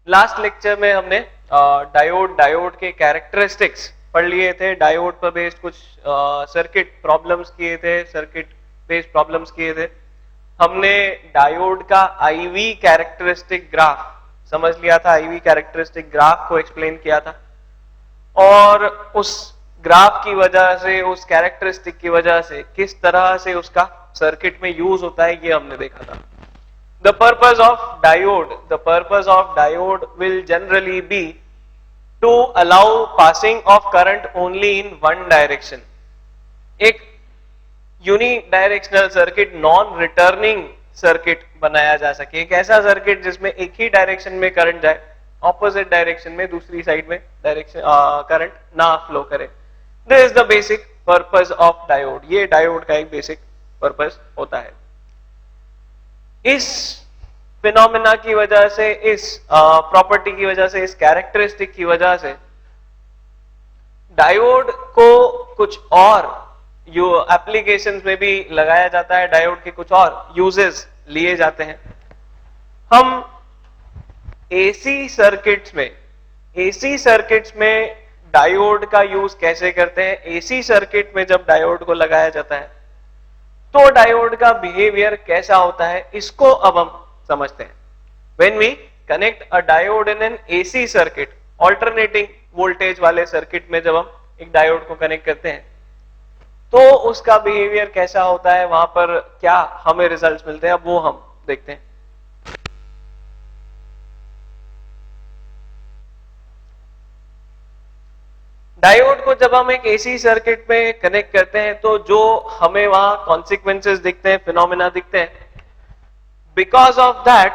Last lecture में हमने diode के कैरेक्टरिस्टिक्स पढ़ लिए थे, डायोड पर बेस्ड कुछ सर्किट प्रॉब्लम्स किए थे, सर्किट बेस्ड प्रॉब्लम्स किए थे। हमने डायोड का आईवी कैरेक्टरिस्टिक ग्राफ समझ लिया था, आईवी कैरेक्टरिस्टिक ग्राफ को एक्सप्लेन किया था, और उस ग्राफ की वजह से, उस कैरेक्टरिस्टिक की वजह से किस तरह से उसका सर्किट में यूज होता है ये हमने देखा था। The purpose of diode will generally be to allow passing of current only in one direction. एक unidirectional circuit, non returning circuit बनाया जा सके, एक ऐसा सर्किट जिसमें एक ही डायरेक्शन में करंट जाए, ऑपोजिट डायरेक्शन में दूसरी साइड में डायरेक्शन करंट ना फ्लो करे। This is the basic purpose of diode, ये डायोड का एक बेसिक पर्पस होता है। इस फिनोमेना की वजह से, इस प्रॉपर्टी की वजह से, इस कैरेक्टरिस्टिक की वजह से डायोड को कुछ और एप्लीकेशंस में भी लगाया जाता है, डायोड के कुछ और यूजेस लिए जाते हैं। हम एसी सर्किट्स में डायोड का यूज कैसे करते हैं, एसी सर्किट में जब डायोड को लगाया जाता है तो डायोड का बिहेवियर कैसा होता है, इसको अब हम समझते हैं। When we connect a diode in an AC circuit, alternating voltage वाले सर्किट में जब हम एक डायोड को कनेक्ट करते हैं तो उसका बिहेवियर कैसा होता है, वहां पर क्या हमें रिजल्ट्स मिलते हैं, अब वो हम देखते हैं। डायोड को जब हम एक एसी सर्किट में कनेक्ट करते हैं तो जो हमें वहां कॉन्सिक्वेंसेस दिखते हैं, फिनोमेना दिखते हैं, बिकॉज ऑफ दैट,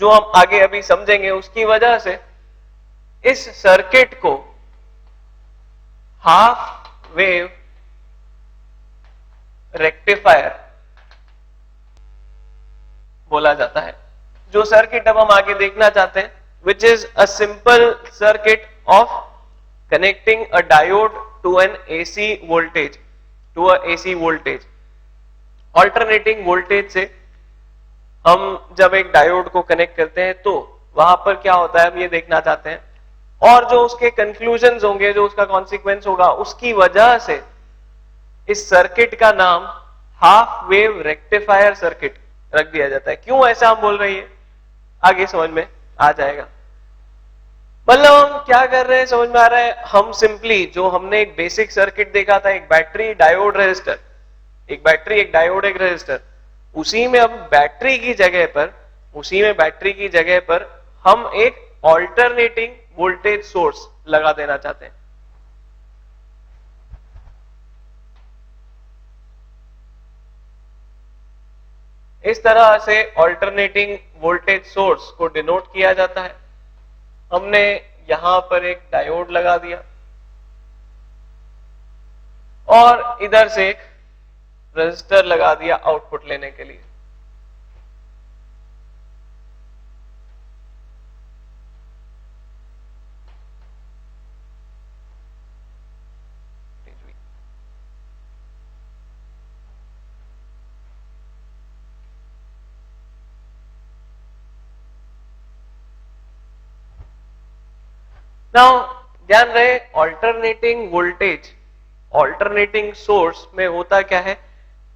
जो हम आगे अभी समझेंगे, उसकी वजह से इस सर्किट को हाफ वेव रेक्टिफायर बोला जाता है। जो सर्किट अब हम आगे देखना चाहते हैं, which is a simple circuit of connecting a diode to an AC voltage, to a AC voltage, alternating voltage से हम जब एक डायोड को कनेक्ट करते हैं तो वहां पर क्या होता है, हम ये देखना चाहते हैं, और जो उसके कंक्लूजन्स होंगे, जो उसका कॉन्सिक्वेंस होगा, उसकी वजह से इस सर्किट का नाम हाफ वेव रेक्टिफायर सर्किट रख दिया जाता है। क्यों ऐसा हम बोल रहे हैं आगे समझ में आ जाएगा। मतलब हम क्या कर रहे हैं समझ में आ रहा है, हम सिंपली जो हमने एक बेसिक सर्किट देखा था, एक बैटरी, डायोड, रेजिस्टर, एक बैटरी, एक डायोड, एक रेजिस्टर, उसी में अब बैटरी की जगह पर हम एक ऑल्टरनेटिंग वोल्टेज सोर्स लगा देना चाहते हैं। इस तरह से ऑल्टरनेटिंग वोल्टेज सोर्स को डिनोट किया जाता है। हमने यहां पर एक डायोड लगा दिया और इधर से एक रेजिस्टर लगा दिया आउटपुट लेने के लिए। नाउ ध्यान रहे, ऑल्टरनेटिंग वोल्टेज, ऑल्टरनेटिंग सोर्स में होता क्या है,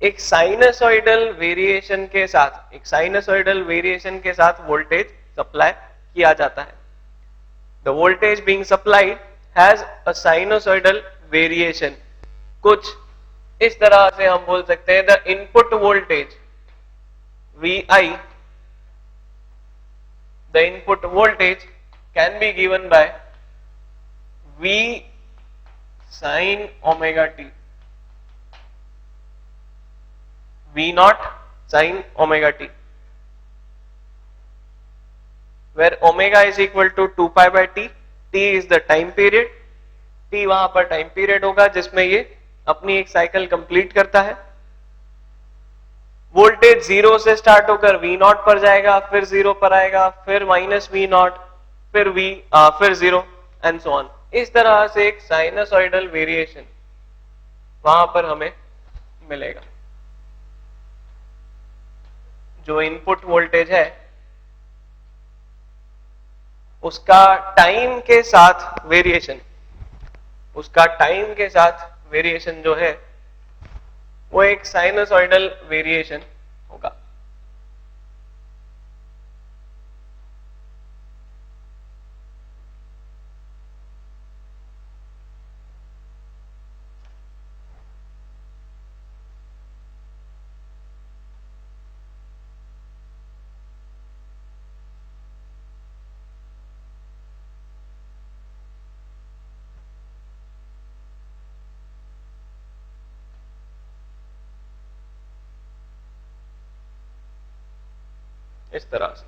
एक साइनसॉइडल वेरिएशन के साथ वोल्टेज सप्लाई किया जाता है। The voltage being supplied has a sinusoidal variation. कुछ इस तरह से हम बोल सकते हैं, the input voltage VI, the input voltage can be given by V sin omega t, V naught sin omega t, where omega is equal to 2 pi by t, t is the time period, t वहां पर time period होगा जिसमें ये अपनी एक cycle complete करता है। Voltage zero से स्टार्ट होकर V नॉट पर जाएगा, फिर जीरो पर आएगा, फिर माइनस V नॉट, फिर जीरो एंड सो ऑन। इस तरह से एक साइनसॉइडल वेरिएशन वहां पर हमें मिलेगा। जो इनपुट वोल्टेज है उसका टाइम के साथ वेरिएशन, उसका टाइम के साथ वेरिएशन जो है वो एक साइनसॉइडल वेरिएशन होगा। इस तरह से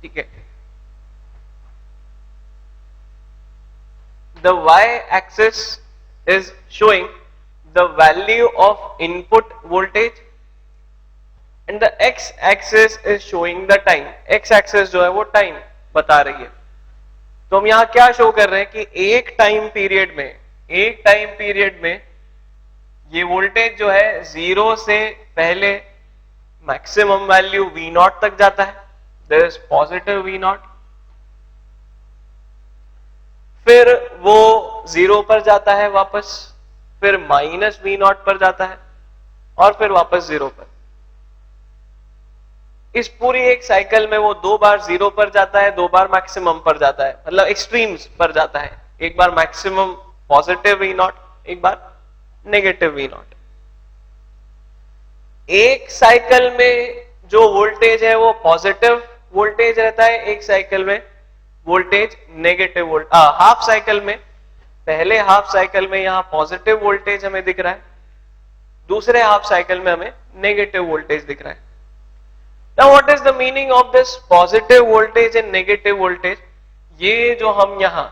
ठीक है। The y-axis is showing the value of input voltage and the x-axis is showing the time. x-axis जो है वो टाइम बता रही है। तो हम यहाँ क्या शो कर रहे हैं कि एक टाइम पीरियड में ये वोल्टेज जो है 0 से पहले मैक्सिमम वैल्यू V0 तक जाता है, देयर इज पॉजिटिव V0, फिर वो 0 पर जाता है वापस, फिर माइनस V0 पर जाता है और फिर वापस 0 पर। इस पूरी एक साइकिल में वो 2 बार 0 पर जाता है, 2 बार मैक्सिमम पर जाता है, मतलब एक्सट्रीम्स पर जाता है। एक बार मैक्सिमम पॉजिटिव V0, एक बार नेगेटिव V0। एक साइकिल में जो वोल्टेज है वो पॉजिटिव वोल्टेज रहता है, एक साइकिल में वोल्टेज नेगेटिव हाफ साइकिल में, पहले हाफ साइकिल में यहां पॉजिटिव वोल्टेज हमें दिख रहा है, दूसरे हाफ साइकिल में हमें नेगेटिव वोल्टेज दिख रहा है। Now what is the meaning of this positive voltage and negative voltage? ये जो हम यहां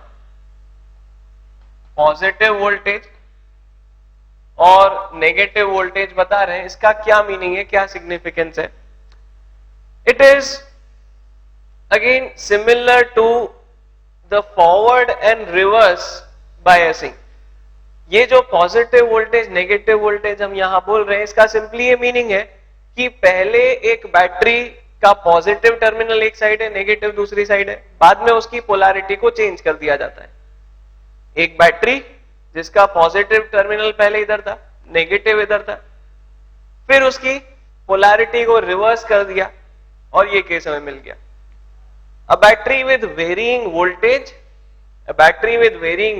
पॉजिटिव वोल्टेज और नेगेटिव वोल्टेज बता रहे हैं, इसका क्या मीनिंग है, क्या सिग्निफिकेंस है? It is again similar to the forward and reverse biasing. ये जो पॉजिटिव वोल्टेज नेगेटिव वोल्टेज हम यहां बोल रहे हैं, इसका सिंपली ये मीनिंग है कि पहले एक बैटरी का पॉजिटिव टर्मिनल एक साइड है, नेगेटिव दूसरी साइड है, बाद में उसकी पोलैरिटी को चेंज कर दिया जाता है। एक बैटरी जिसका पॉजिटिव टर्मिनल पहले इधर था, नेगेटिव इधर था, फिर उसकी पोलैरिटी को रिवर्स कर दिया और ये केस हमें मिल गया। A battery with varying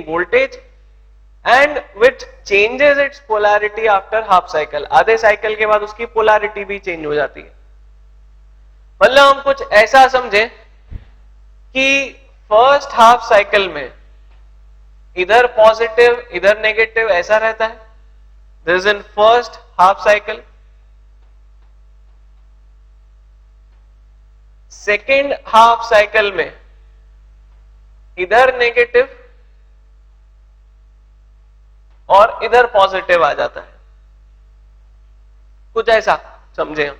voltage and which changes its polarity after half cycle। आधे साइकिल के बाद उसकी पोलैरिटी भी चेंज हो जाती है। मतलब हम कुछ ऐसा समझें कि फर्स्ट हाफ साइकिल में इधर पॉजिटिव इधर नेगेटिव ऐसा रहता है, this in first half cycle. Second half cycle में इधर नेगेटिव और इधर पॉजिटिव आ जाता है, कुछ ऐसा समझे हम।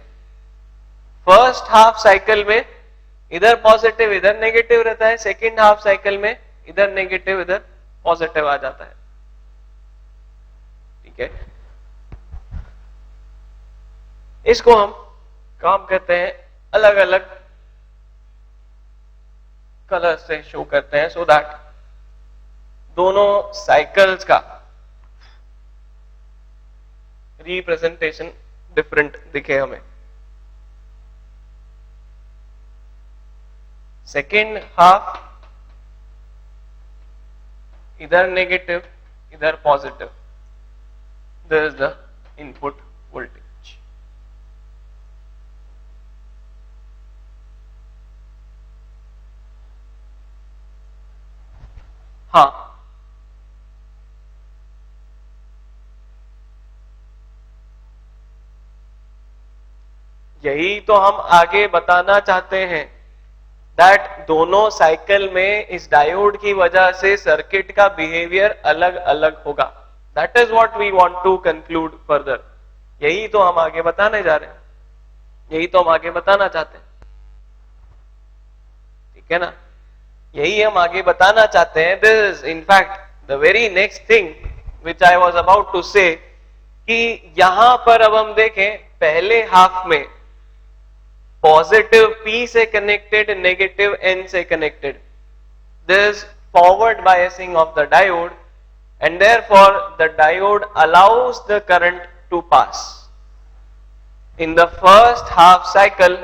फर्स्ट हाफ साइकिल में इधर पॉजिटिव इधर नेगेटिव रहता है, सेकेंड हाफ साइकिल में इधर नेगेटिव इधर पॉजिटिव आ जाता है। ठीक है, इसको हम काम करते हैं अलग अलग कलर से शो करते हैं, सो दैट दोनों साइकिल्स का रिप्रेजेंटेशन डिफरेंट दिखे हमें। सेकेंड हाफ इधर नेगेटिव इधर positive, this is the input voltage. हाँ, यही तो हम आगे बताना चाहते हैं, दैट दोनों साइकिल में इस डायोड की वजह से सर्किट का बिहेवियर अलग अलग होगा। That is what we want to conclude further. यही तो हम आगे बताने जा रहे हैं, यही तो हम आगे बताना चाहते हैं, ठीक है ना। यही हम आगे बताना चाहते हैं। This is in fact the very next thing which I was about to say, कि यहां पर अब हम देखें पहले हाफ में पॉजिटिव P से कनेक्टेड, नेगेटिव N से connected, this forward biasing of the diode and therefore the diode allows the current to pass. In the first half cycle,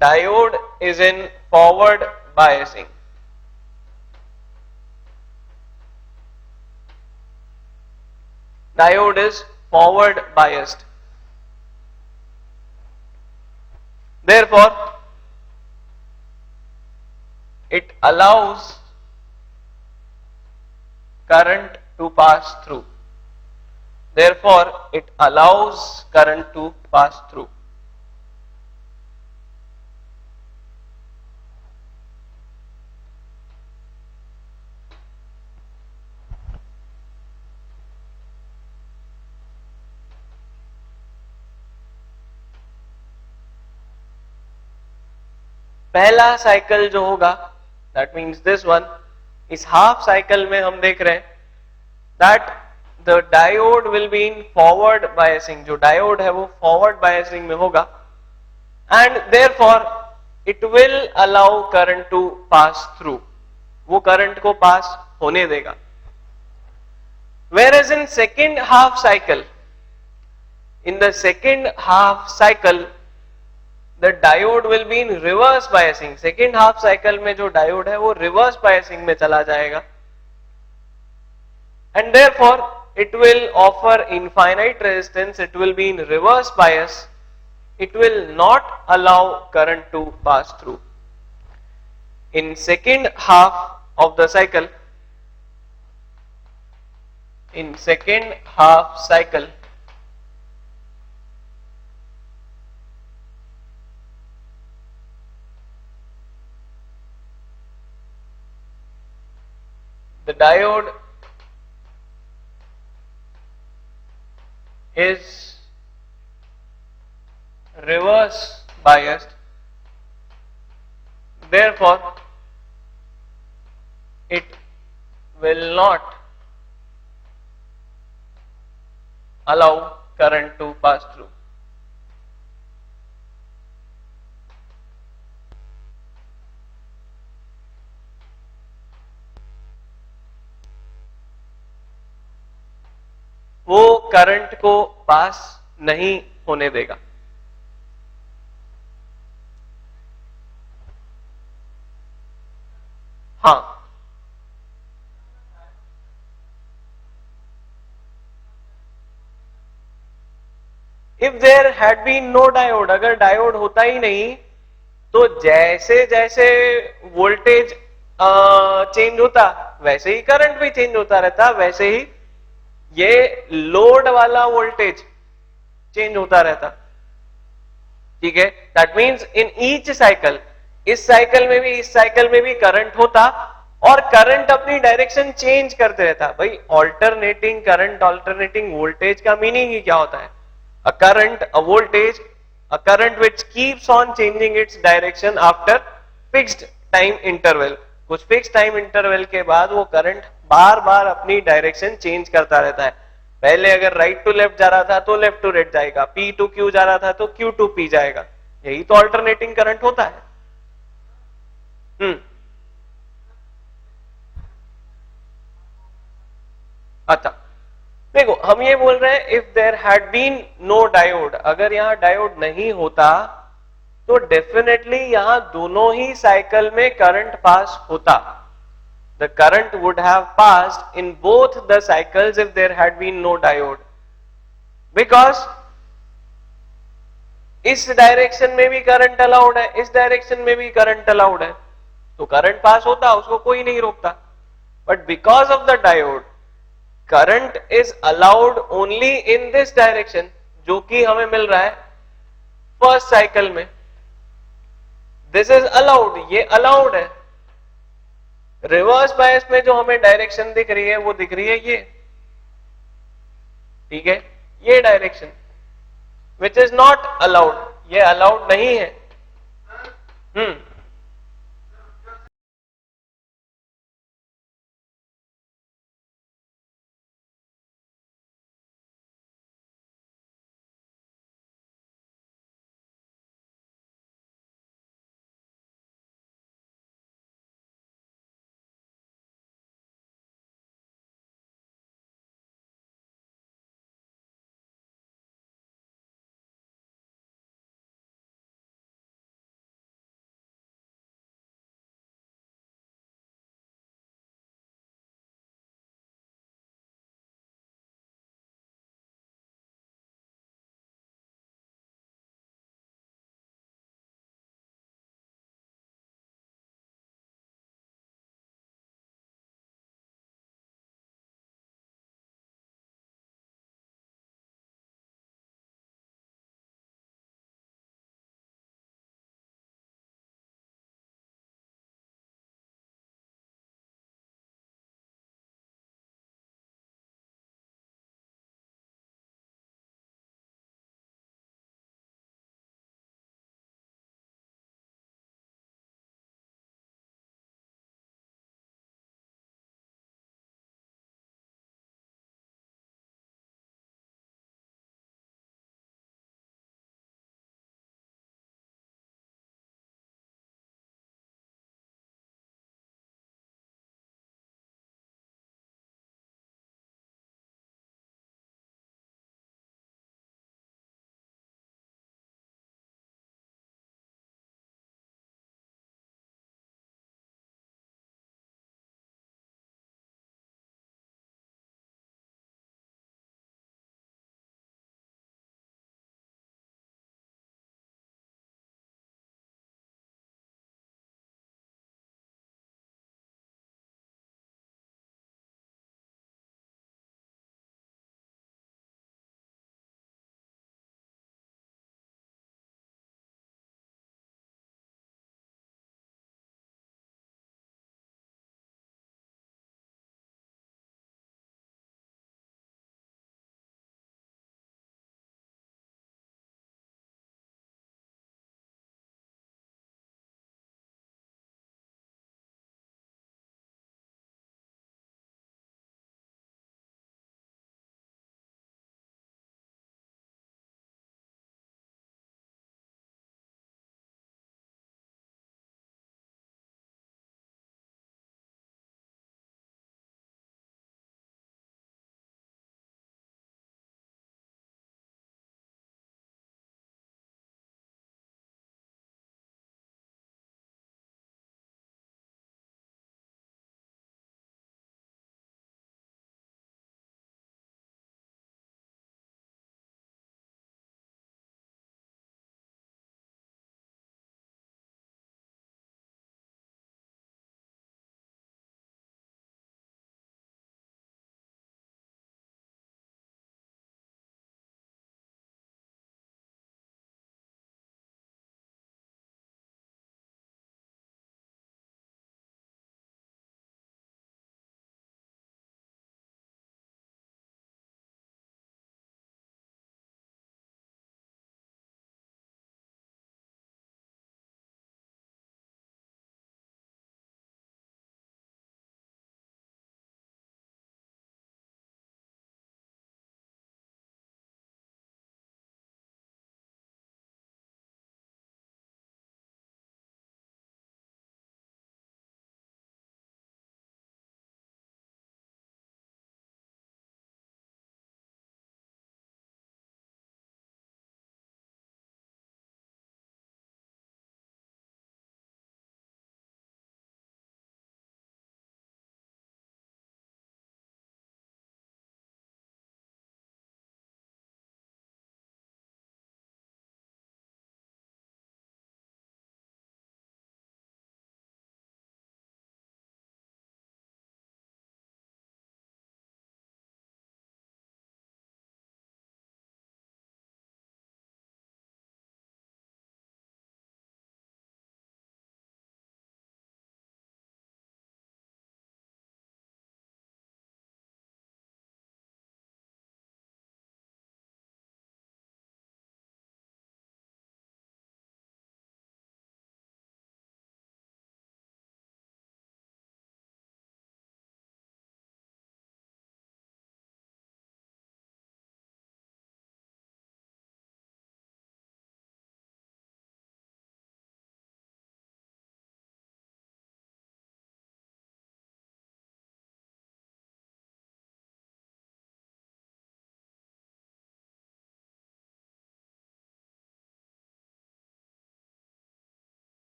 diode is in forward biasing. Diode is forward biased. Therefore, it allows current to pass through. Therefore, it allows current to pass through. पहला cycle जो होगा, that means this one, इस half cycle में हम देख रहे हैं that the diode will be in forward biasing. जो डायोड है वो फॉरवर्ड बायसिंग में होगा and therefore it will allow current to pass through, वो करंट को पास होने देगा। Whereas in second half cycle, in the second half cycle, the diode will be in reverse biasing. Second half cycle में जो diode है वो reverse biasing में चला जाएगा and therefore it will offer infinite resistance. It will be in reverse bias. It will not allow current to pass through. In second half of the cycle, in second half cycle, the diode is reverse biased, therefore it will not allow current to pass through. वो current को pass नहीं होने देगा। हाँ, if there had been no diode, अगर diode होता ही नहीं तो जैसे जैसे वोल्टेज चेंज होता वैसे ही करंट भी चेंज होता रहता, वैसे ही ये लोड वाला वोल्टेज चेंज होता रहता। ठीक है, that means in each cycle, इस साइकिल में भी इस साइकिल में भी करंट होता और करंट अपनी डायरेक्शन चेंज करते रहता। भाई ऑल्टरनेटिंग करंट, ऑल्टरनेटिंग वोल्टेज का मीनिंग ही क्या होता है? A current, a voltage, a current which keeps on changing its direction after fixed time interval. कुछ फिक्स टाइम इंटरवल के बाद वो करंट बार बार अपनी डायरेक्शन चेंज करता रहता है। पहले अगर राइट टू लेफ्ट जा रहा था तो लेफ्ट टू राइट जाएगा, पी टू क्यू जा रहा था तो क्यू टू पी जाएगा। यही तो अल्टरनेटिंग करंट होता है। अच्छा देखो, हम ये बोल रहे हैं if there had been no diode, अगर यहां डायोड नहीं होता तो डेफिनेटली यहां दोनों ही साइकिल में करंट पास होता। The current would have passed in both the cycles if there had been no diode, because इस डायरेक्शन में भी करंट अलाउड है, इस डायरेक्शन में भी करंट अलाउड है, तो करंट पास होता, उसको कोई नहीं रोकता। But because of the diode current is allowed only in this direction, जो कि हमें मिल रहा है फर्स्ट साइकिल में। दिस इज अलाउड, ये अलाउड है। रिवर्स बायस में जो हमें डायरेक्शन दिख रही है वो दिख रही है ये, ठीक है, ये direction which is not allowed, ये अलाउड नहीं है।